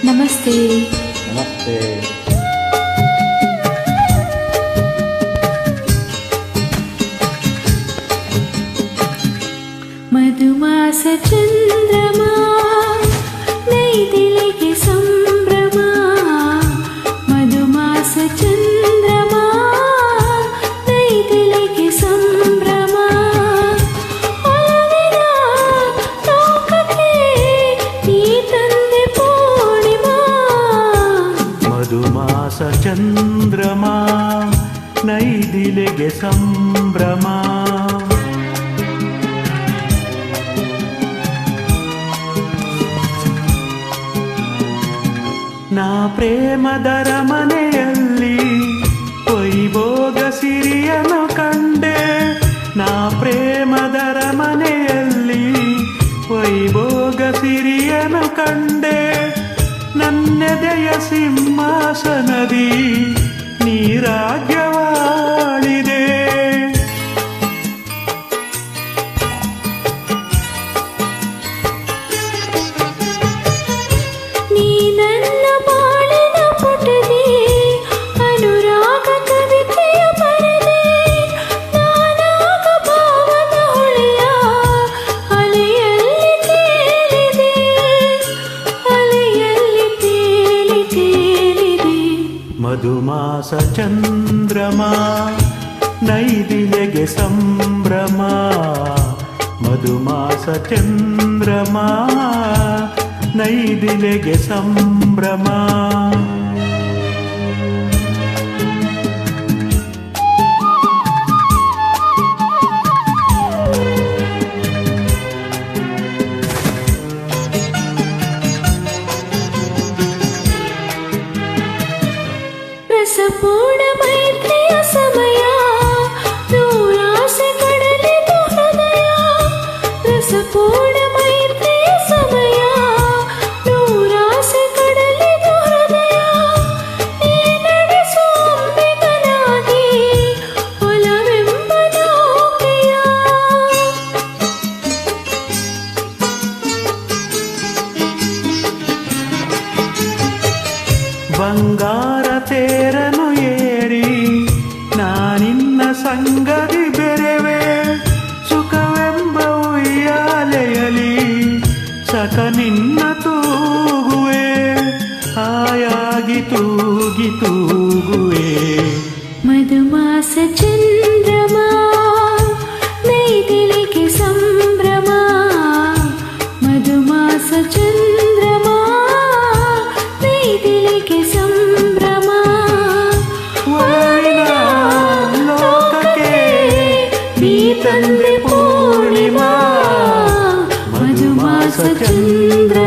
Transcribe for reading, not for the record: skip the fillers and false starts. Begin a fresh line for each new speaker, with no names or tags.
ನಮಸ್ತೆ.
ನಮಸ್ತೆ.
ಮಧುಮಾಸ ಚಂದ್ರಮ ನೈದಿಲಿಗೆ ಸಂಭ್ರಮ. ಮಧುಮಾಸ ಚಂದ್ರಮ ನೈದಿಲಿಗೆ ಸಂಭ್ರಮ. ಒಲವಿನ ಲೋಕಕ್ಕೆ ನೀ ತಂದೆ ಪೂರ್ಣಿಮಾ.
ಮಧುಮಾಸ ಚಂದ್ರಮ ನೈದಿಲೆಗೆ ಸಂಭ್ರಮ. ನಾ ಪ್ರೇಮದರ ಮನೆಯಲ್ಲಿ ವೈಭೋಗ ಸಿರಿಯನು ಕಂಡೆ. ನಾ ಪ್ರೇಮದರ ಮನೆಯಲ್ಲಿ ವೈಭೋಗ ಸಿರಿಯನು ಕಂಡೆ. ನನ್ನೆದೆಯ ಸಿಂಹಾಸನದಿ ನೀ ರಾಜ್ಯವಾಳಿದೆ.
ನೀ ನನ್ನ ಬಾಳಿನ ಪುಟದಿ ಅನುರಾಗ ಕವಿತೆಯ ಬರೆದೆ. ನಾನಾಗ ಭಾವದ ಹೊಳೆಯ ಅಲೆಯಲ್ಲಿ ತೇಲಿದೆ. ಅಲೆಯಲ್ಲಿ ತೇಲಿ ತೇಲಿದೆ.
ಮಧುಮಾಸ ಚಂದ್ರಮ ನೈದಿಲೆಗೆ ಸಂಭ್ರಮ. ಮಧುಮಾಸ ಚಂದ್ರಮ ನೈದಿಲೆಗೆ ಸಂಭ್ರಮ.
ರಸಪೂರ್ಣ ಮೈತ್ರಿಯ ಸಮಯ ನೂರಾಸೆ ಕಡಲಿತು ಹೃದಯ. ರಸಪೂರ್ಣ ಮೈತ್ರಿಯ ಸಮಯ ನೂರಾಸೆ ಕಡಲಿತು ಹೃದಯ. ನೀ ನಡೆಸೋ ಅಂಬಿಗನಾಗಿ ಒಲವೆಂಬ ನೌಕೆಯ.
ಬಂಗಾರ ತೇರನು ಏರಿ ನಾನಿನ್ನ ಸಂಗದಿ ಬೆರೆವೆ. ಸುಖವೆಂಬ ಉಯ್ಯಾಲೆಯಲಿ ಸಕ ನಿನ್ನ ತೂಗುವೆ. ಹಾಯಾಗಿ ತೂಗಿ ತೂಗುವೆ.
ಮಧುಮಾಸ ಚಂದ್ರಮ ನೈದಿಲಿಗೆ ಸಂಭ್ರಮ. ಮಧುಮಾಸ ಚಂದ್ರಮ ನೈದಿಲಿಗೆ ಸಂಭ್ರಮ.
ಒಲವಿನ ಲೋಕಕ್ಕೆ ನೀ ತಂದೆ ಪೂರ್ಣಿಮಾ.
ಮಧುಮಾಸ ಚಂದ್ರ